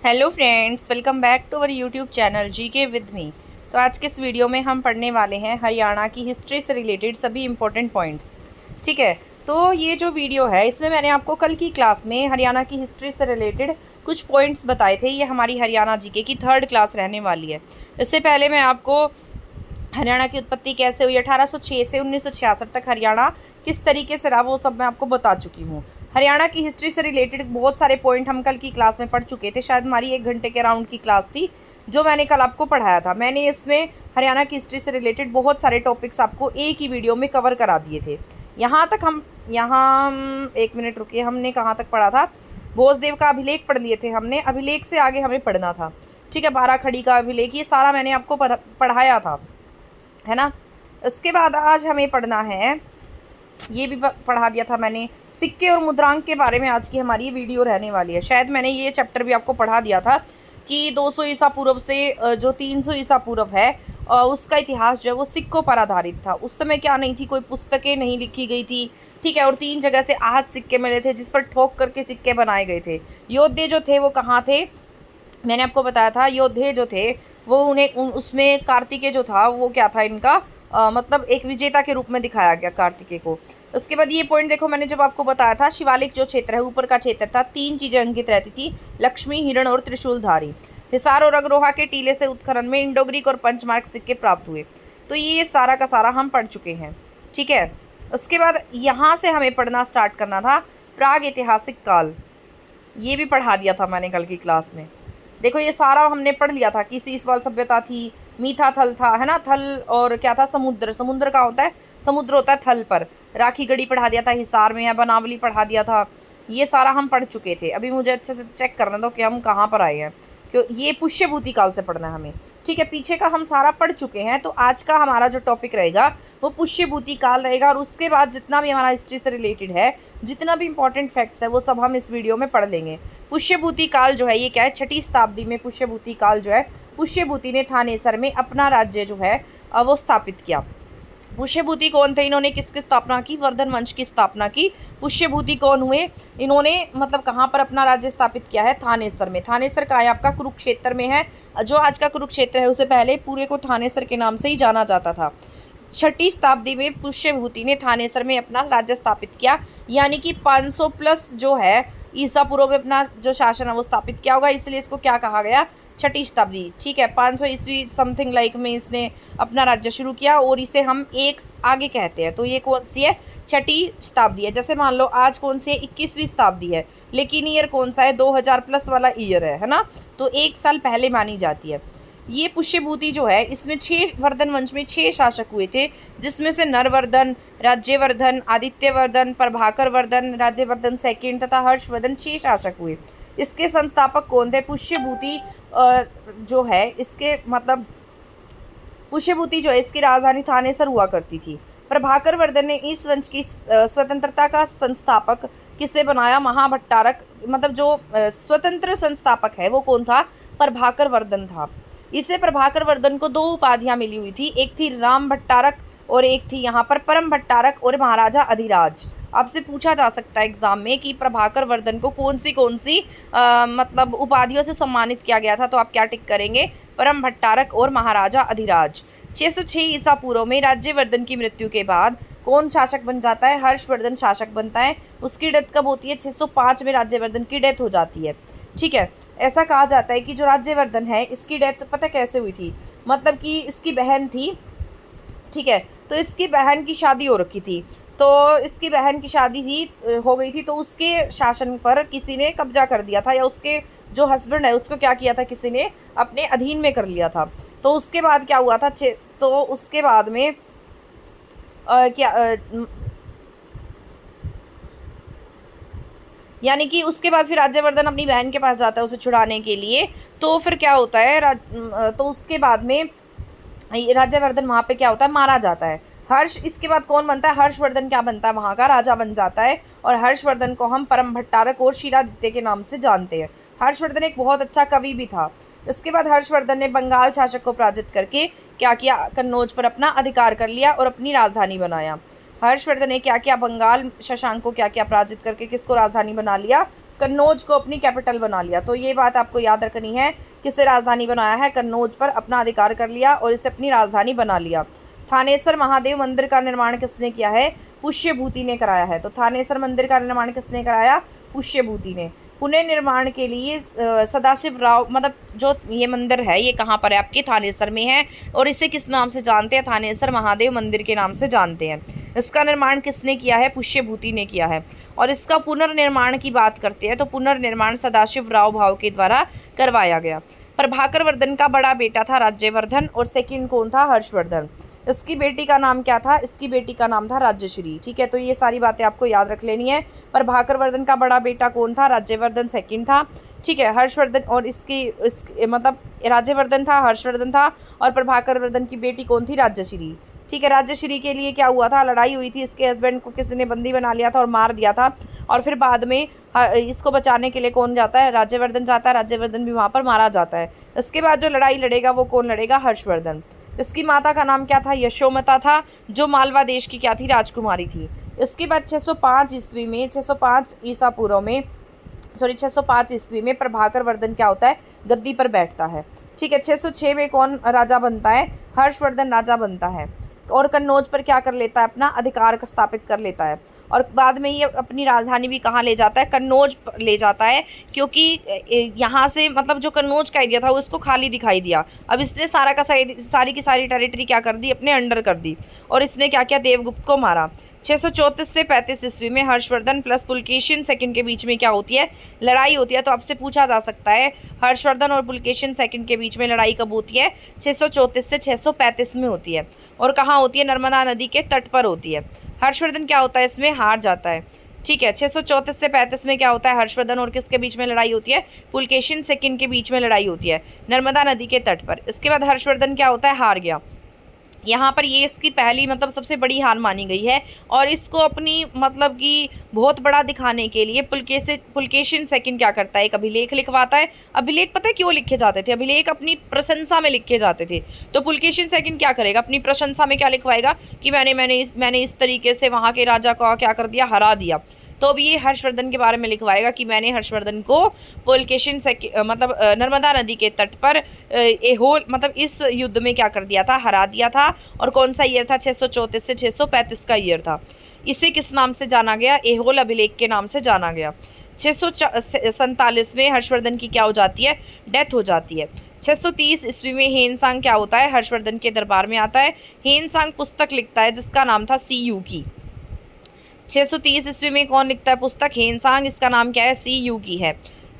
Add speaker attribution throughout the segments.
Speaker 1: Hello friends, welcome back to our YouTube channel GK with me. तो आज के इस वीडियो में हम पढ़ने वाले हैं हरियाणा की हिस्ट्री से रिलेटेड सभी इम्पोर्टेंट पॉइंट्स। ठीक है, तो ये जो वीडियो है इसमें मैंने आपको कल की क्लास में हरियाणा की हिस्ट्री से रिलेटेड कुछ पॉइंट्स बताए थे। ये हमारी हरियाणा जीके की 3rd क्लास रहने वाली है। इससे पहले मैं आपको हरियाणा की उत्पत्ति कैसे हुई, 1806 से 1966 तक हरियाणा किस तरीके से रहा, वो सब मैं आपको बता चुकी हूँ। हरियाणा की हिस्ट्री से रिलेटेड बहुत सारे पॉइंट हम कल की क्लास में पढ़ चुके थे। शायद हमारी 1 घंटे के राउंड की क्लास थी जो मैंने कल आपको पढ़ाया था। मैंने इसमें हरियाणा की हिस्ट्री से रिलेटेड बहुत सारे टॉपिक्स आपको एक ही वीडियो में कवर करा दिए थे। यहाँ 1 मिनट रुकिए, हमने कहाँ तक पढ़ा था? भोजदेव का अभिलेख पढ़ लिए थे हमने। अभिलेख से आगे हमें पढ़ना था। ठीक है, 12 खड़ी का अभिलेख, ये सारा मैंने आपको पढ़ाया था, है ना। इसके बाद आज हमें पढ़ना है, ये भी पढ़ा दिया था मैंने, सिक्के और मुद्रांक के बारे में आज की हमारी ये वीडियो रहने वाली है। शायद मैंने ये चैप्टर भी आपको पढ़ा दिया था कि 200 ईसा पूर्व से जो 300 ईसा पूर्व है उसका इतिहास जो है वो सिक्कों पर आधारित था। उस समय क्या नहीं थी, कोई पुस्तकें नहीं लिखी गई थी। ठीक है, और 3 जगह से आहत सिक्के मिले थे जिस पर ठोक करके सिक्के बनाए गए थे। योद्धे जो थे वो कहाँ थे, मैंने आपको बताया था। योद्धे जो थे वो उसमें कार्तिकेय जो था वो क्या था, इनका मतलब एक विजेता के रूप में दिखाया गया कार्तिकेय को। उसके बाद ये पॉइंट देखो, मैंने जब आपको बताया था शिवालिक जो क्षेत्र है, ऊपर का क्षेत्र था, 3 चीज़ें अंकित रहती थी, लक्ष्मी, हिरण और त्रिशूलधारी। हिसार और अग्रोहा के टीले से उत्खनन में इंडो ग्रीक और पंचमार्क सिक्के प्राप्त हुए। तो ये सारा का सारा हम पढ़ चुके हैं। ठीक है, उसके बाद यहाँ से हमें पढ़ना स्टार्ट करना था प्राग ऐतिहासिक काल। ये भी पढ़ा दिया था मैंने कल की क्लास में। देखो ये सारा हमने पढ़ लिया था कि सीसवाल सभ्यता थी, मीठा थल था, है ना, थल, और क्या था, समुद्र। समुद्र का होता है, समुद्र होता है थल पर। राखी गढ़ी पढ़ा दिया था, हिसार में है, बनावली पढ़ा दिया था। ये सारा हम पढ़ चुके थे। अभी मुझे अच्छे से चेक करना दो कि हम कहाँ पर आए हैं, क्यों ये पुष्यभूति काल से पढ़ना है हमें। ठीक है, पीछे का हम सारा पढ़ चुके हैं। तो आज का हमारा जो टॉपिक रहेगा वो पुष्यभूति काल रहेगा, और उसके बाद जितना भी हमारा हिस्ट्री से रिलेटेड है, जितना भी इंपॉर्टेंट फैक्ट्स है वो सब हम इस वीडियो में पढ़ लेंगे। पुष्यभूति काल जो है ये क्या है, 6ठी शताब्दी में पुष्यभूति काल जो है, पुष्यभूति ने थानेसर में अपना राज्य जो है वो स्थापित किया। पुष्यभूति कौन थे, इन्होंने किसकी स्थापना की? वर्धन वंश की स्थापना की। पुष्यभूति कौन हुए, इन्होंने मतलब कहाँ पर अपना राज्य स्थापित किया है? थानेसर में। थानेसर का है आपका कुरुक्षेत्र में है। जो आज का कुरुक्षेत्र है उसे पहले पूरे को थानेसर के नाम से ही जाना जाता था। 6ठी शताब्दी में पुष्यभूति ने थानेसर में अपना राज्य स्थापित किया, यानी कि 500 प्लस जो है ईसा पूर्व में अपना जो शासन है वो स्थापित किया होगा, इसलिए इसको क्या कहा गया? 6ठी शताब्दी। ठीक है, 500 ईस्वी समथिंग लाइक में इसने अपना राज्य शुरू किया, और इसे हम एक आगे कहते हैं। तो ये कौन सी है? 6ठी शताब्दी है। जैसे मान लो आज कौन सी है? 21वीं शताब्दी है, लेकिन ईयर कौन सा है? 2000 प्लस वाला ईयर है ना, तो 1 साल पहले मानी जाती है। ये पुष्यभूति जो है इसमें 6 वर्धन वंश में 6 शासक हुए थे, जिसमें से नरवर्धन, राज्यवर्धन, आदित्यवर्धन, प्रभाकर वर्धन, राज्यवर्धन सेकंड तथा हर्षवर्धन 6 शासक हुए। इसके संस्थापक कौन थे? पुष्यभूति जो है इसके मतलब पुष्यभूति जो है इसकी राजधानी थानेसर हुआ करती थी। प्रभाकर वर्धन ने इस वंश की स्वतंत्रता का संस्थापक किसे बनाया? महाभट्टारक। मतलब जो स्वतंत्र संस्थापक है वो कौन था? प्रभाकर वर्धन था। इसे प्रभाकर वर्धन को 2 उपाधियां मिली हुई थी, एक थी राम भट्टारक और एक थी यहाँ पर परम भट्टारक और महाराजा अधिराज। आपसे पूछा जा सकता है एग्जाम में कि प्रभाकर वर्धन को कौन सी मतलब उपाधियों से सम्मानित किया गया था, तो आप क्या टिक करेंगे? परम भट्टारक और महाराजा अधिराज। 606 ईसा पूर्व में राज्यवर्धन की मृत्यु के बाद कौन शासक बन जाता है? हर्षवर्धन शासक बनता है। उसकी डेथ कब होती है? 605 में राज्यवर्धन की डेथ हो जाती है। ठीक है, ऐसा कहा जाता है कि जो राज्यवर्धन है इसकी डेथ पता कैसे हुई थी, मतलब कि इसकी बहन थी। ठीक है, तो इसकी बहन की शादी हो रखी थी, तो इसकी बहन की शादी थी हो गई थी, तो उसके शासन पर किसी ने कब्जा कर दिया था, या उसके जो हस्बैंड है उसको क्या किया था, किसी ने अपने अधीन में कर लिया था। तो उसके बाद क्या हुआ था? तो उसके बाद में यानी कि उसके बाद फिर राज्यवर्धन अपनी बहन के पास जाता है उसे छुड़ाने के लिए। तो फिर क्या होता है, तो उसके बाद में राज्यवर्धन वहाँ पे क्या होता है? मारा जाता है। इसके बाद कौन बनता है? हर्षवर्धन क्या बनता है? वहाँ का राजा बन जाता है, और हर्षवर्धन को हम परम भट्टारक और शीलादित्य के नाम से जानते हैं। हर्षवर्धन एक बहुत अच्छा कवि भी था। इसके बाद हर्षवर्धन ने बंगाल शासक को पराजित करके क्या किया? कन्नौज पर अपना अधिकार कर लिया और अपनी राजधानी बनाया। हर्षवर्धन ने क्या किया? बंगाल शशांक को क्या किया? पराजित करके किसको राजधानी बना लिया? कन्नौज को अपनी कैपिटल बना लिया। तो ये बात आपको याद रखनी है, किसे राजधानी बनाया है, कन्नौज पर अपना अधिकार कर लिया और इसे अपनी राजधानी बना लिया। थानेसर महादेव मंदिर का निर्माण किसने किया है, पुष्यभूति ने कराया है। तो थानेसर मंदिर का निर्माण किसने कराया, पुष्यभूति ने। पुनर्निर्माण के लिए सदाशिव राव, मतलब जो ये मंदिर है ये कहाँ पर है, आपके थानेसर में है और इसे किस नाम से जानते हैं, थानेसर महादेव मंदिर के नाम से जानते हैं। इसका निर्माण किसने किया है, पुष्यभूति ने किया है। और इसका पुनर्निर्माण की बात करते हैं तो पुनर्निर्माण सदाशिव राव भाव के द्वारा करवाया गया। प्रभाकर वर्धन का बड़ा बेटा था राज्यवर्धन और सेकंड कौन था, हर्षवर्धन। इसकी बेटी का नाम क्या था, इसकी बेटी का नाम था राज्यश्री। ठीक है, तो ये सारी बातें आपको याद रख लेनी है। प्रभाकर वर्धन का बड़ा बेटा कौन था, राज्यवर्धन सेकंड था। ठीक है, हर्षवर्धन और इस मतलब राज्यवर्धन था, हर्षवर्धन था और प्रभाकर वर्धन की बेटी कौन थी, राज्यश्री। ठीक है, राज्यश्री के लिए क्या हुआ था, लड़ाई हुई थी, इसके हस्बैंड को किसी ने बंदी बना लिया था और मार दिया था। और फिर बाद में इसको बचाने के लिए कौन जाता है, राज्यवर्धन जाता है, राज्यवर्धन भी वहाँ पर मारा जाता है। इसके बाद जो लड़ाई लड़ेगा वो कौन लड़ेगा, हर्षवर्धन। इसकी माता का नाम क्या था, यशोमता था, जो मालवा देश की क्या थी, राजकुमारी थी। इसके बाद 605 ईस्वी में 605 ईसा पूर्व में 605 ईस्वी में प्रभाकर वर्धन क्या होता है, गद्दी पर बैठता है। ठीक है, 606 में कौन राजा बनता है, हर्षवर्धन राजा बनता है और कन्नौज पर क्या कर लेता है, अपना अधिकार स्थापित कर लेता है। और बाद में ये अपनी राजधानी भी कहाँ ले जाता है, कन्नौज ले जाता है, क्योंकि यहाँ से मतलब जो कन्नौज का एरिया था उसको खाली दिखाई दिया। अब इसने सारी की सारी टेरिटरी क्या कर दी, अपने अंडर कर दी और इसने क्या किया, देवगुप्त को मारा। 634 से 35 ईस्वी में हर्षवर्धन प्लस पुलकेशिन सेकंड के बीच में क्या होती है, लड़ाई होती है। तो आपसे पूछा जा सकता है हर्षवर्धन और पुलकेशिन सेकंड के बीच में लड़ाई कब होती है, 634 से 635 में होती है। और कहाँ होती है, नर्मदा नदी के तट पर होती है। हर्षवर्धन क्या होता है, इसमें हार जाता है। ठीक है, 634 से 35 में क्या होता है, हर्षवर्धन और किसके बीच में लड़ाई होती है, पुलकेशिन सेकंड के बीच में लड़ाई होती है नर्मदा नदी के तट पर। इसके बाद हर्षवर्धन क्या होता है, हार गया। यहाँ पर ये इसकी पहली मतलब सबसे बड़ी हार मानी गई है और इसको अपनी मतलब कि बहुत बड़ा दिखाने के लिए पुलकेशिन सेकंड क्या करता है, एक अभिलेख लिखवाता है। अभिलेख पता है क्यों लिखे जाते थे, अभिलेख अपनी प्रशंसा में लिखे जाते थे। तो पुलकेशिन सेकंड क्या करेगा, अपनी प्रशंसा में क्या लिखवाएगा कि मैंने इस तरीके से वहाँ के राजा को क्या कर दिया, हरा दिया। तो अब ये हर्षवर्धन के बारे में लिखवाएगा कि मैंने हर्षवर्धन को पुलकेशिन मतलब नर्मदा नदी के तट पर एहोल मतलब इस युद्ध में क्या कर दिया था, हरा दिया था। और कौन सा ईयर था, 634 से 635 का ईयर था। इसे किस नाम से जाना गया, एहोल अभिलेख के नाम से जाना गया। 647 में हर्षवर्धन की क्या हो जाती है, डेथ हो जाती है। 630 ईस्वी में हेनसांग क्या होता है, हर्षवर्धन के दरबार में आता है। हेनसांग पुस्तक लिखता है जिसका नाम था सी यू की। 630 ईस्वी में कौन लिखता है पुस्तक, हेनसांग, इसका नाम क्या है, सी यू की है।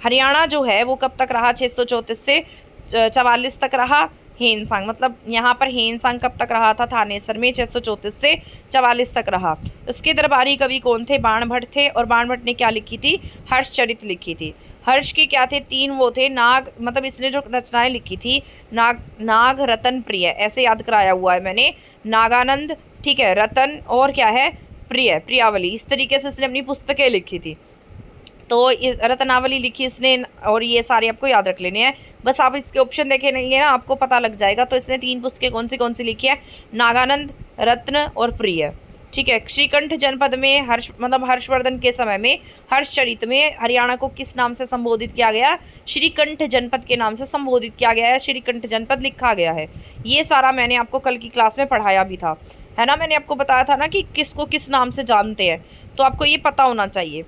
Speaker 1: हरियाणा जो है वो कब तक रहा, 634 से 44 तक रहा हेनसांग। मतलब यहाँ पर हेनसांग कब तक रहा था, थानेसर में 634 से 44 तक रहा। इसके दरबारी कवि कौन थे, बाणभट्ट थे। और बाणभट्ट ने क्या लिखी थी, हर्षचरित लिखी थी। हर्ष के क्या थे, 3 वो थे, नाग मतलब इसने जो रचनाएं लिखी थी, नाग रतन प्रिय, ऐसे याद कराया हुआ है मैंने, नागानंद, ठीक है, रतन और क्या है, प्रियावली, इस तरीके से इसने अपनी पुस्तकें लिखी थी। तो इस रत्नावली लिखी इसने और ये सारे आपको याद रख लेने हैं। बस आप इसके ऑप्शन देखे नहीं है ना, आपको पता लग जाएगा। तो इसने 3 पुस्तकें कौन सी लिखी है, नागानंद, रत्न और प्रिय। ठीक है, श्रीकंठ जनपद में हर्षवर्धन के समय में हर्षचरित में हरियाणा को किस नाम से संबोधित किया गया, श्रीकंठ जनपद के नाम से संबोधित किया गया है, श्रीकंठ जनपद लिखा गया है। ये सारा मैंने आपको कल की क्लास में पढ़ाया भी था, है ना। मैंने आपको बताया था ना कि किसको किस नाम से जानते हैं, तो आपको ये पता होना चाहिए।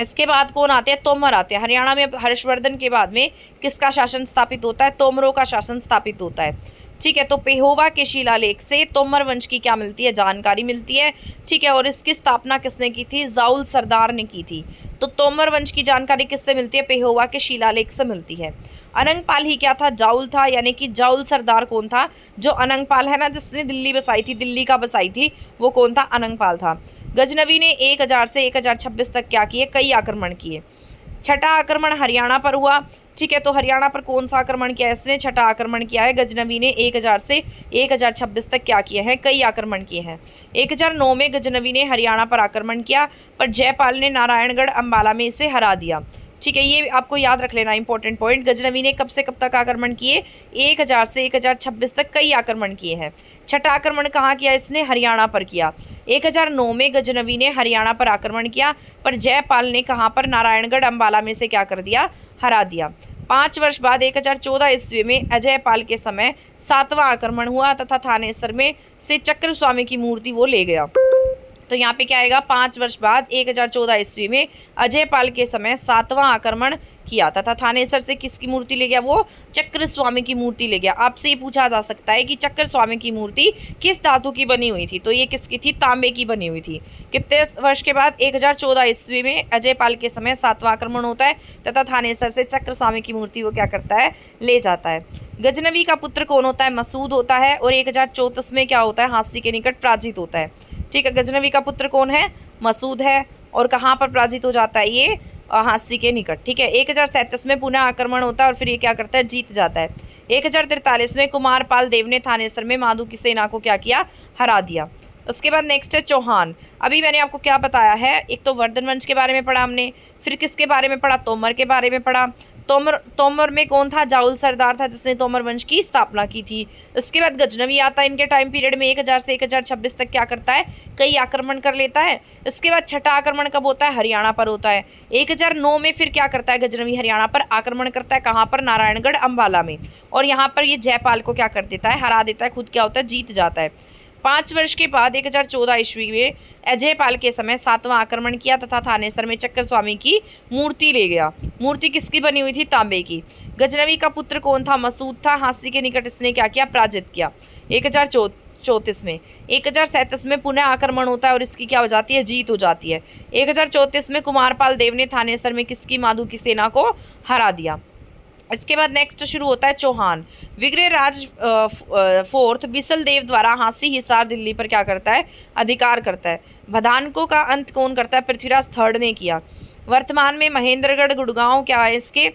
Speaker 1: इसके बाद कौन आते हैं, तोमर आते हैं। हरियाणा में हर्षवर्धन के बाद में किसका शासन स्थापित होता है, तोमरों का शासन स्थापित होता है। ठीक है, तो पेहोवा के शिलालेख से तोमर वंश की क्या मिलती है, जानकारी मिलती है। ठीक है, और इसकी स्थापना किसने की थी, जाउल सरदार ने की थी। तो तोमर वंश की जानकारी किससे मिलती है, पेहोवा के शिलालेख से मिलती है। अनंगपाल ही क्या था, जाउल था, यानी कि जाउल सरदार कौन था, जो अनंगपाल है ना, जिसने दिल्ली बसाई थी, दिल्ली का बसाई थी, वो कौन था, अनंगपाल था। गजनवी ने 1000 से 1026 तक क्या किए, कई आक्रमण किए। छठा आक्रमण हरियाणा पर हुआ। ठीक है, तो हरियाणा पर कौन सा आक्रमण किया है, इसने छठा आक्रमण किया है। गजनवी ने 1000 से 1026 तक क्या किए हैं, कई आक्रमण किए हैं। 1009 में गजनवी ने हरियाणा पर आक्रमण किया, पर जयपाल ने नारायणगढ़ अंबाला में इसे हरा दिया। ठीक है, ये आपको याद रख लेना इंपॉर्टेंट पॉइंट। गजनवी ने कब से कब तक आक्रमण किए? 1000 से 1026 तक कई आक्रमण किए हैं। छठा आक्रमण कहाँ किया इसने? हरियाणा पर किया। 1009 में गजनवी ने हरियाणा पर आक्रमण किया, पर जयपाल ने कहाँ पर? नारायणगढ़ अम्बाला में से क्या कर दिया? हरा दिया। 5 वर्ष बाद 1014 ईस्वी में अजयपाल के समय 7वां आक्रमण हुआ तथा थानेसर में से चक्र स्वामी की मूर्ति वो ले गया। तो यहाँ पे क्या आएगा? 5 वर्ष बाद 1014 ईस्वी में अजयपाल के समय 7वां आक्रमण किया तथा थानेसर से किसकी मूर्ति ले गया? वो चक्र स्वामी की मूर्ति ले गया। आपसे ये पूछा जा सकता है कि चक्र स्वामी की मूर्ति किस धातु की बनी हुई थी? तो ये किसकी थी? तांबे की बनी हुई थी। कितने वर्ष के बाद? 1014 ईस्वी में अजयपाल के समय 7वां आक्रमण होता है तथा थानेसर से चक्र स्वामी की मूर्ति वो क्या करता है? ले जाता है। गजनवी का पुत्र कौन होता है? मसूद होता है। और 1034 में क्या होता है? हांसी के निकट पराजित होता है। ठीक है, गजनवी का पुत्र कौन है? मसूद है। और कहाँ पर पराजित हो जाता है ये? हांसी के निकट। ठीक है, 1037 में पुनः आक्रमण होता है और फिर ये क्या करता है? जीत जाता है। 1043 में कुमारपाल देव ने थानेसर में माधु की सेना को क्या किया? हरा दिया। उसके बाद नेक्स्ट है चौहान। अभी मैंने आपको क्या बताया है? एक तो वर्धन वंश के बारे में पढ़ा हमने, फिर किसके बारे में पढ़ा? तोमर के बारे में पढ़ा। तोमर में कौन था? जाउल सरदार था जिसने तोमर वंश की स्थापना की थी। उसके बाद गजनवी आता है इनके टाइम पीरियड में 1000 से 1026 तक क्या करता है? कई आक्रमण कर लेता है। इसके बाद छठा आक्रमण कब होता है? हरियाणा पर होता है। 1009 में फिर क्या करता है गजनवी? हरियाणा पर आक्रमण करता है। कहाँ पर? नारायणगढ़ अम्बाला में। और यहाँ पर ये जयपाल को क्या कर देता है? हरा देता है। खुद क्या होता है? जीत जाता है। 5 वर्ष के बाद 1014 ईस्वी में अजयपाल के समय 7वां आक्रमण किया तथा थानेसर में चक्र स्वामी की मूर्ति ले गया। मूर्ति किसकी बनी हुई थी? तांबे की। गजनवी का पुत्र कौन था? मसूद था। हांसी के निकट इसने क्या किया? पराजित किया 1034 में। 1037 में पुनः आक्रमण होता है और इसकी क्या हो जाती है? जीत हो जाती है। 1034 में कुमारपाल देव ने थानेसर में किसकी? माधु की सेना को हरा दिया। इसके बाद नेक्स्ट शुरू होता है चौहान। विग्रहराज फोर्थ बिसल देव द्वारा हांसी हिसार दिल्ली पर क्या करता है? अधिकार करता है। भदानको का अंत कौन करता है? पृथ्वीराज थर्ड ने किया। वर्तमान में महेंद्रगढ़ गुड़गांव क्या है इसके?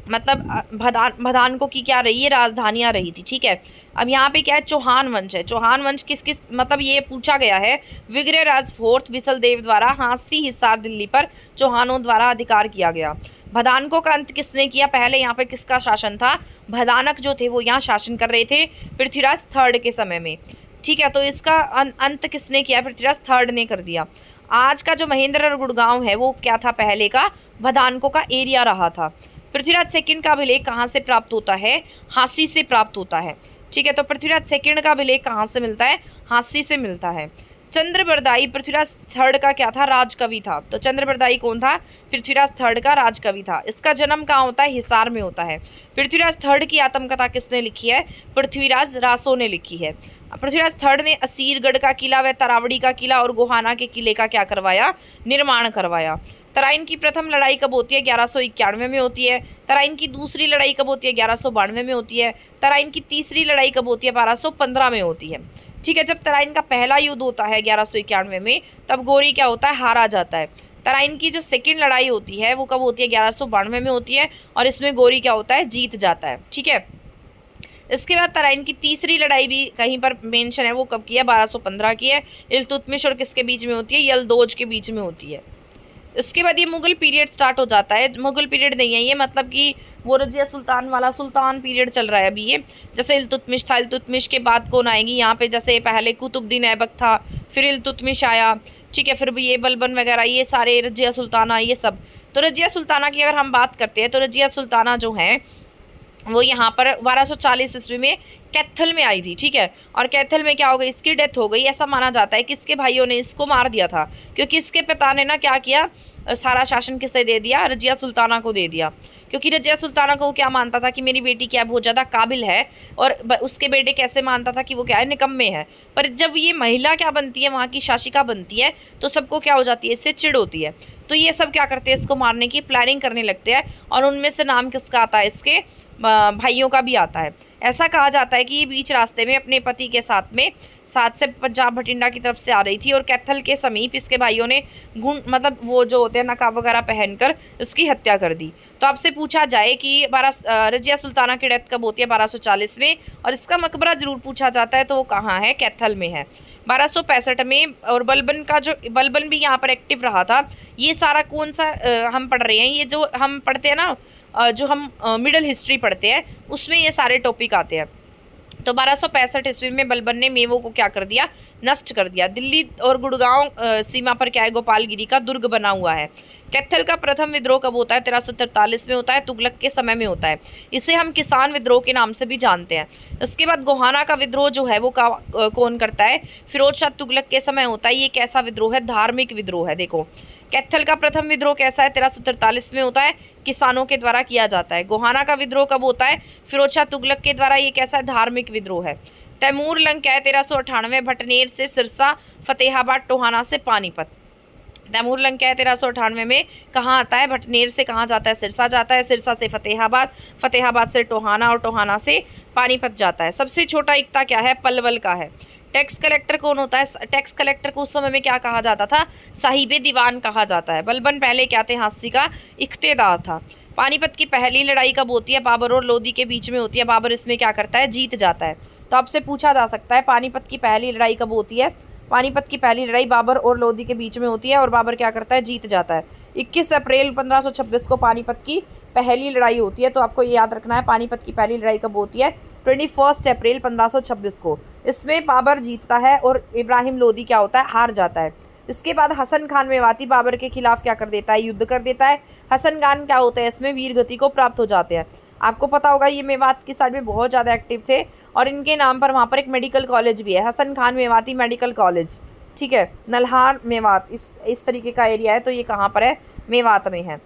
Speaker 1: मतलब भदानको की क्या रही है? राजधानियाँ रही थी। ठीक है, अब यहाँ पे क्या है? चौहान वंश है। चौहान वंश किस किस मतलब ये पूछा गया है। विग्रहराज फोर्थ बिसल देव द्वारा हांसी हिसार दिल्ली पर चौहानों द्वारा अधिकार किया गया। भदानको का अंत किसने किया? पहले यहाँ पे किसका शासन था? भदानक जो थे वो यहाँ शासन कर रहे थे पृथ्वीराज थर्ड के समय में। ठीक है, तो इसका अंत किसने किया? पृथ्वीराज थर्ड ने कर दिया। आज का जो महेंद्रगढ़ गुड़गांव है वो क्या था? पहले का भदानको का एरिया रहा था। पृथ्वीराज सेकंड का अभिलेख कहाँ से प्राप्त होता है? हांसी से प्राप्त होता है। ठीक है, तो पृथ्वीराज सेकंड का अभिलेख कहाँ से मिलता है? हांसी से मिलता है। चंद्रबरदाई पृथ्वीराज थर्ड का क्या था? राजकवि था। तो चंद्रबरदाई कौन था? पृथ्वीराज थर्ड का राजकवि था। इसका जन्म कहाँ होता है? हिसार में होता है। पृथ्वीराज थर्ड की आत्मकथा किसने लिखी है? पृथ्वीराज रासो ने लिखी है। पृथ्वीराज थर्ड ने असीरगढ़ का किला व तरावड़ी का किला और गोहाना के किले का क्या करवाया? निर्माण करवाया। तराइन की प्रथम लड़ाई कब होती है? 1191 में होती है। तराइन की दूसरी लड़ाई कब होती है? 1192 में होती है। तराइन की तीसरी लड़ाई कब होती है? 1215 में होती है। ठीक है, जब तराइन का पहला युद्ध होता है 1191 में, तब गोरी क्या होता है? हारा जाता है। तराइन की जो सेकंड लड़ाई होती है वो कब होती है? 1192 में होती है और इसमें गोरी क्या होता है? जीत जाता है। ठीक है, इसके बाद तराइन की तीसरी लड़ाई भी कहीं पर मेंशन है, वो कब की है? 1215 की है। इल्तुतमिश और किसके बीच में होती है? यलदौज के बीच में होती है। इसके बाद ये मुगल पीरियड स्टार्ट हो जाता है। मुगल पीरियड नहीं है ये, मतलब कि वो रजिया सुल्तान वाला सुल्तान पीरियड चल रहा है अभी ये। जैसे इल्तुतमिश था, इल्तुतमिश के बाद कौन आएगी यहाँ पे? जैसे पहले कुतुबुद्दीन ऐबक था, फिर इल्तुतमिश आया। ठीक है, फिर भी ये बलबन वगैरह ये सारे रजिया सुल्ताना ये सब। तो रजिया सुल्ताना की अगर हम बात करते हैं तो रजिया सुल्ताना जो है वो यहाँ पर 1240 ईस्वी में कैथल में आई थी। ठीक है, और कैथल में क्या हो गई? इसकी डेथ हो गई। ऐसा माना जाता है कि इसके भाइयों ने इसको मार दिया था, क्योंकि इसके पिता ने ना क्या किया? सारा शासन किसे दे दिया? रजिया सुल्ताना को दे दिया। क्योंकि रजिया सुल्ताना को क्या मानता था कि मेरी बेटी क्या बहुत ज़्यादा काबिल है, और उसके बेटे कैसे मानता था कि वो क्या है? निकम्मे है। पर जब ये महिला क्या बनती है? वहाँ की शासिका बनती है, तो सबको क्या हो जाती है? इससे चिढ़ होती है। तो ये सब क्या करते हैं? इसको मारने की प्लानिंग करने लगते हैं, और उनमें से नाम किसका आता है? इसके भाइयों का भी आता है। ऐसा कहा जाता है कि ये बीच रास्ते में अपने पति के साथ से पंजाब भटिंडा की तरफ से आ रही थी, और कैथल के समीप इसके भाइयों ने मतलब वो जो होते हैं नकाब वगैरह पहनकर इसकी हत्या कर दी। तो आपसे पूछा जाए कि रजिया सुल्ताना की डेथ कब होती है 1240 में, और इसका मकबरा जरूर पूछा जाता है तो वो कहाँ है, कैथल में है 1265 में। और बलबन भी यहाँ पर एक्टिव रहा था। ये सारा कौन सा हम पढ़ रहे हैं, ये जो हम पढ़ते हैं ना, जो हम मिडल हिस्ट्री पढ़ते हैं उसमें ये सारे टॉपिक आते हैं। तो 1265 ईस्वी में बलबन ने मेवों को क्या कर दिया, नष्ट कर दिया। दिल्ली और गुड़गांव सीमा पर क्या है, गोपालगिरी का दुर्ग बना हुआ है। कैथल का प्रथम विद्रोह कब होता है, 1343 में होता है, तुगलक के समय में होता है। इसे हम किसान विद्रोह के नाम से भी जानते हैं। इसके बाद गोहाना का विद्रोह जो है वो कौन करता है, फिरोज शाह तुगलक के समय होता है। ये कैसा विद्रोह है, धार्मिक विद्रोह है। देखो कैथल का प्रथम विद्रोह कैसा है, 1343 में होता है, किसानों के द्वारा किया जाता है। गोहाना का विद्रोह कब होता है, फिरोज शाह तुगलक के द्वारा। ये कैसा है, धार्मिक विद्रोह है। तैमूर लंग क्या है, 1398, भटनेर से सिरसा, फतेहाबाद, टोहाना से पानीपत। तैमूर लंग क्या है, 1398 में कहाँ आता है, भटनेर से कहाँ जाता है, सिरसा जाता है, सिरसा से फतेहाबाद, फतेहाबाद से टोहाना और टोहाना से पानीपत जाता है। सबसे छोटा इक्ता क्या है, पलवल का है। टैक्स कलेक्टर कौन होता है, टैक्स कलेक्टर को उस समय में क्या कहा जाता था, साहिबे दीवान कहा जाता है। बलबन पहले क्या थे, हांसी का इख्तेदार था। पानीपत की पहली लड़ाई कब होती है, बाबर और लोदी के बीच में होती है। बाबर इसमें क्या करता है, जीत जाता है। तो आपसे पूछा जा सकता है पानीपत की पहली लड़ाई कब होती है। पानीपत की पहली लड़ाई बाबर और लोदी के बीच में होती है और बाबर क्या करता है, जीत जाता है। 21 अप्रैल 1526 को पानीपत की पहली लड़ाई होती है। तो आपको ये याद रखना है, पानीपत की पहली लड़ाई कब होती है, 21 अप्रैल 1526 को। इसमें बाबर जीतता है और इब्राहिम लोदी क्या होता है, हार जाता है। इसके बाद हसन खान मेवाती बाबर के खिलाफ क्या कर देता है, युद्ध कर देता है। हसन खान क्या होता है, इसमें वीर गति को प्राप्त हो जाते हैं। आपको पता होगा ये मेवात की साइड में बहुत ज़्यादा एक्टिव थे और इनके नाम पर वहाँ पर एक मेडिकल कॉलेज भी है, हसन खान मेवाती मेडिकल कॉलेज। ठीक है, नल्हार मेवात इस तरीके का एरिया है। तो ये कहाँ पर है, मेवात में है।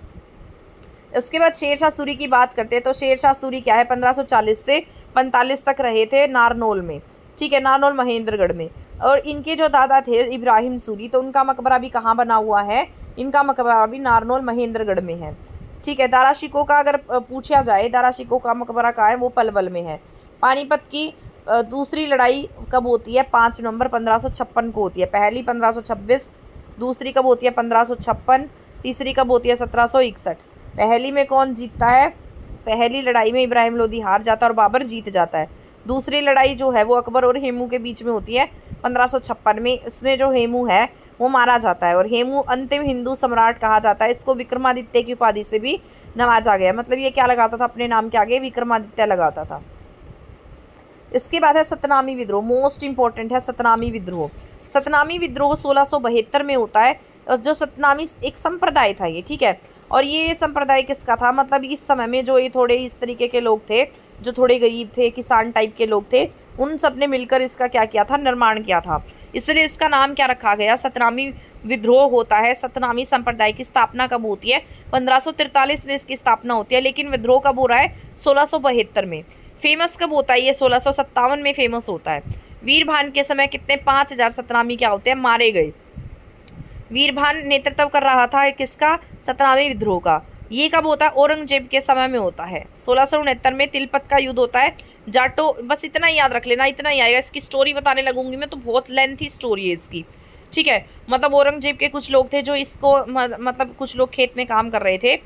Speaker 1: इसके बाद शेरशाह सूरी की बात करते हैं। तो शेरशाह सूरी क्या है, 1540 से 45 तक रहे थे नारनौल में। ठीक है, नारनौल महेंद्रगढ़ में। और इनके जो दादा थे इब्राहिम सूरी, तो उनका मकबरा भी कहाँ बना हुआ है, इनका मकबरा भी नारनौल महेंद्रगढ़ में है। ठीक है, दारा शिकोह का अगर पूछा जाए, दारा शिकोह का मकबरा कहाँ है, वो पलवल में है। पानीपत की दूसरी लड़ाई कब होती है, 5 नवंबर 1556 को होती है। पहली 1526, दूसरी कब होती है 1556, तीसरी कब होती है 1761। पहली में कौन जीतता है, पहली लड़ाई में इब्राहिम लोदी हार जाता है और बाबर जीत जाता है। दूसरी लड़ाई जो है वो अकबर और हेमू के बीच में होती है 1556 में। इसमें जो हेमू है वो मारा जाता है और हेमू अंतिम हिंदू सम्राट कहा जाता है। इसको विक्रमादित्य की उपाधि से भी नवाजा गया। मतलब ये क्या लगाता था अपने नाम के आगे, विक्रमादित्य लगाता था। इसके बाद है सतनामी विद्रोह, मोस्ट इंपॉर्टेंट है सतनामी विद्रोह। सतनामी विद्रोह 1672 में होता है। और जो सतनामी एक संप्रदाय था ये, ठीक है, और ये संप्रदाय किसका था, मतलब इस समय में जो ये थोड़े इस तरीके के लोग थे, जो थोड़े गरीब थे, किसान टाइप के लोग थे, उन सब ने मिलकर इसका क्या किया था, निर्माण किया था। इसलिए इसका नाम क्या रखा गया, सतनामी विद्रोह होता है। सतनामी संप्रदाय की स्थापना कब होती है, 1543 में इसकी स्थापना होती है। लेकिन विद्रोह कब हो रहा है, 1672 में। फेमस कब होता है ये, 1657 में फेमस होता है। वीरभान के समय कितने, 5000 सतनामी क्या होते हैं, मारे गए। वीरभान नेतृत्व कर रहा था किसका, सतनामी विद्रोह का। ये कब होता है, औरंगजेब के समय में होता है। 1669 में तिलपत का युद्ध होता है। जाटो, बस इतना ही याद रख लेना, इतना ही आएगा। इसकी स्टोरी बताने लगूंगी मैं तो बहुत लेंथी स्टोरी है इसकी। ठीक है, मतलब औरंगजेब के कुछ लोग थे जो इसको मतलब कुछ लोग खेत में काम कर रहे थे,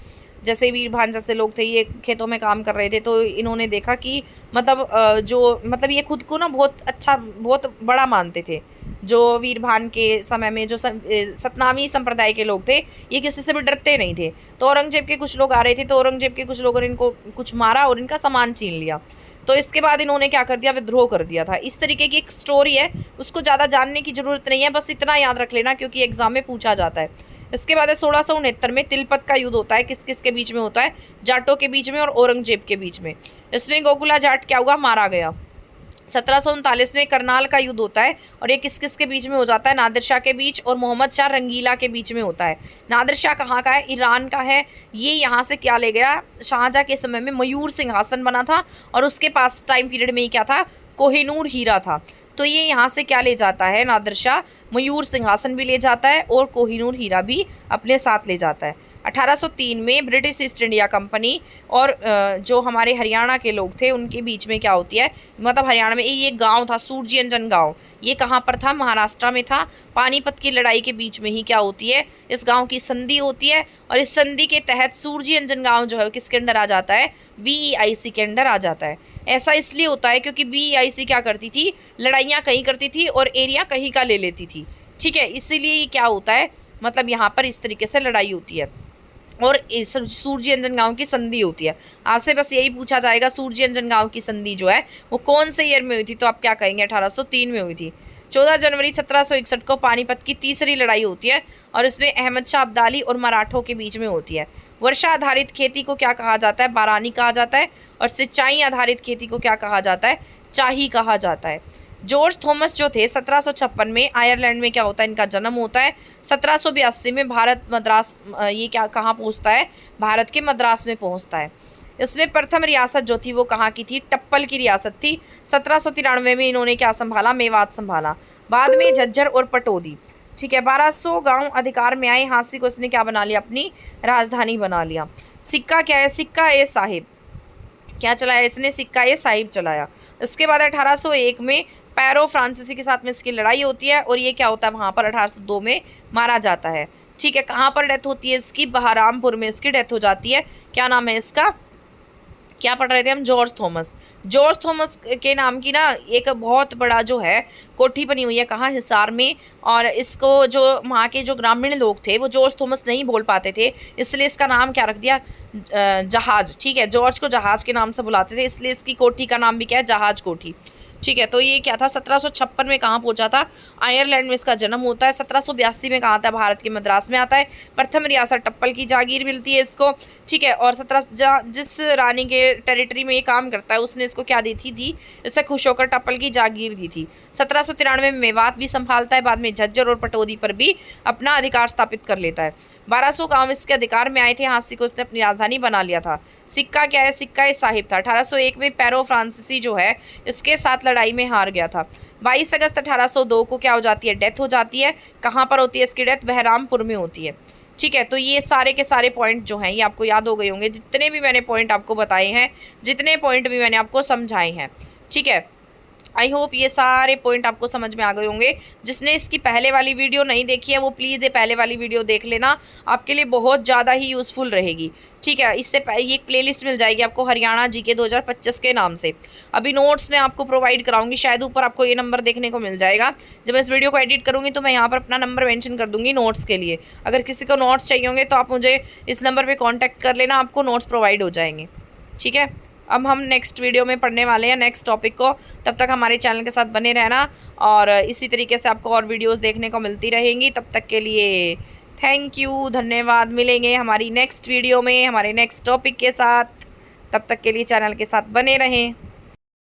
Speaker 1: जैसे वीरभान जैसे लोग थे, ये खेतों में काम कर रहे थे। तो इन्होंने देखा कि मतलब जो मतलब ये खुद को ना बहुत अच्छा, बहुत बड़ा मानते थे। जो वीरभान के समय में जो सतनामी संप्रदाय के लोग थे, ये किसी से भी डरते नहीं थे। तो औरंगजेब के कुछ लोग आ रहे थे, तो औरंगजेब के कुछ लोगों ने इनको कुछ मारा और इनका सामान छीन लिया। तो इसके बाद इन्होंने क्या कर दिया, विद्रोह कर दिया था। इस तरीके की एक स्टोरी है, उसको ज़्यादा जानने की ज़रूरत नहीं है, बस इतना याद रख लेना क्योंकि एग्जाम में पूछा जाता है। इसके बाद 1669 में तिलपत का युद्ध होता है। किस किस के बीच में होता है, जाटों के बीच में और औरंगजेब के बीच में। इसमें गोकुला जाट क्या हुआ, मारा गया। 1739 में करनाल का युद्ध होता है और ये किस किस के बीच में हो जाता है, नादिर शाह के बीच और मोहम्मद शाह रंगीला के बीच में होता है। नादिर शाह कहाँ का है, ईरान का है। ये यहाँ से क्या ले गया, शाहजहाँ के समय में मयूर सिंहासन बना था और उसके पास टाइम पीरियड में ही क्या था, कोहिनूर हीरा था। तो ये यहाँ से क्या ले जाता है, नादिर शाह मयूर सिंहासन भी ले जाता है और कोहिनूर हीरा भी अपने साथ ले जाता है। 1803 में ब्रिटिश ईस्ट इंडिया कंपनी और जो हमारे हरियाणा के लोग थे उनके बीच में क्या होती है, मतलब हरियाणा में ये गांव था सूरजीअंजन गांव, ये कहाँ पर था, महाराष्ट्र में था। पानीपत की लड़ाई के बीच में ही क्या होती है, इस गांव की संधि होती है और इस संधि के तहत सूरजीअंजन गांव जो है किसके अंडर आ जाता है, BEIC के अंडर आ जाता है। ऐसा इसलिए होता है क्योंकि BEIC क्या करती थी, लड़ाइयाँ कहीं करती थी और एरिया कहीं का ले लेती थी, ठीक है। इसीलिए क्या होता है, मतलब यहाँ पर इस तरीके से लड़ाई होती है और सूरजीअंजन गांव की संधि होती है। आपसे बस यही पूछा जाएगा सूरजीअंजन गांव की संधि जो है वो कौन से ईयर में हुई थी, तो आप क्या कहेंगे 1803 में हुई थी। 14 जनवरी 1761 को पानीपत की तीसरी लड़ाई होती है और इसमें अहमद शाह अब्दाली और मराठों के बीच में होती है। वर्षा आधारित खेती को क्या कहा जाता है, बारानी कहा जाता है और सिंचाई आधारित खेती को क्या कहा जाता है, चाही कहा जाता है। जॉर्ज थॉमस जो थे 1756 में आयरलैंड में क्या होता है, इनका जन्म होता है। 1782 में भारत मद्रास, ये क्या कहाँ पहुँचता है, भारत के मद्रास में पहुँचता है। इसमें प्रथम रियासत जो थी वो कहाँ की थी, टप्पल की रियासत थी। 1793 में इन्होंने क्या संभाला, मेवात संभाला। बाद में झज्जर और पटौदी, ठीक है। 1200 गांव अधिकार में आए। हाँसी को इसने क्या बना लिया, अपनी राजधानी बना लिया। सिक्का क्या है, सिक्का ए साहिब क्या चलाया इसने, सिक्का ए साहिब चलाया। इसके बाद 1801 में पैरो फ्रांसीसी के साथ में इसकी लड़ाई होती है और ये क्या होता है, वहाँ पर 1802 में मारा जाता है, ठीक है। कहाँ पर डेथ होती है इसकी, बहरामपुर में इसकी डेथ हो जाती है। क्या नाम है इसका, क्या पढ़ रहे थे हम, जॉर्ज थॉमस। जॉर्ज थॉमस के नाम की ना एक बहुत बड़ा जो है कोठी बनी हुई है, कहाँ, हिसार में। और इसको जो वहाँ के जो ग्रामीण लोग थे वो जॉर्ज थॉमस नहीं बोल पाते थे, इसलिए इसका नाम क्या रख दिया, जहाज, ठीक है। जॉर्ज को जहाज के नाम से बुलाते थे, इसलिए इसकी कोठी का नाम भी क्या है, जहाज कोठी, ठीक है। तो ये क्या था, 1756 में कहाँ पहुंचा था, आयरलैंड में इसका जन्म होता है। 1782 में कहाँ आता है, भारत के मद्रास में आता है। प्रथम रियासत टप्पल की जागीर मिलती है इसको, ठीक है। और जिस रानी के टेरिटरी में ये काम करता है उसने इसको क्या दी थी, इससे खुश होकर टप्पल की जागीर दी थी। 1793 में मेवात भी संभालता है, बाद में झज्जर और पटौदी पर भी अपना अधिकार स्थापित कर लेता है। 1200 गांव इसके अधिकार में आए थे। हाँसी को इसने अपनी राजधानी बना लिया था। सिक्का क्या है, सिक्का ए साहिब था। 1801 में पैरो फ्रांसीसी जो है इसके साथ लड़ाई में हार गया था। 22 अगस्त 1802 को क्या हो जाती है, डेथ हो जाती है। कहाँ पर होती है इसकी डेथ, बहरामपुर में होती है, ठीक है। तो ये सारे के सारे पॉइंट जो हैं ये आपको याद हो गए होंगे, जितने भी मैंने पॉइंट आपको बताए हैं, जितने पॉइंट भी मैंने आपको समझाए हैं, ठीक है। आई होप ये सारे पॉइंट आपको समझ में आ गए होंगे। जिसने इसकी पहले वाली वीडियो नहीं देखी है वो प्लीज़ ये पहले वाली वीडियो देख लेना, आपके लिए बहुत ज़्यादा ही यूज़फुल रहेगी, ठीक है। इससे ये एक प्लेलिस्ट मिल जाएगी आपको हरियाणा जीके 2025 के नाम से। अभी नोट्स मैं आपको प्रोवाइड कराऊंगी, शायद ऊपर आपको ये नंबर देखने को मिल जाएगा। जब मैं इस वीडियो को एडिट करूँगी तो मैं यहाँ पर अपना नंबर मेंशन कर दूँगी नोट्स के लिए। अगर किसी को नोट्स चाहिए होंगे तो आप मुझे इस नंबर पर कॉन्टैक्ट कर लेना, आपको नोट्स प्रोवाइड हो जाएंगे, ठीक है। अब हम नेक्स्ट वीडियो में पढ़ने वाले हैं नेक्स्ट टॉपिक को। तब तक हमारे चैनल के साथ बने रहना और इसी तरीके से आपको और वीडियोस देखने को मिलती रहेंगी। तब तक के लिए थैंक यू, धन्यवाद। मिलेंगे हमारी नेक्स्ट वीडियो में हमारे नेक्स्ट टॉपिक के साथ। तब तक के लिए चैनल के साथ बने रहें।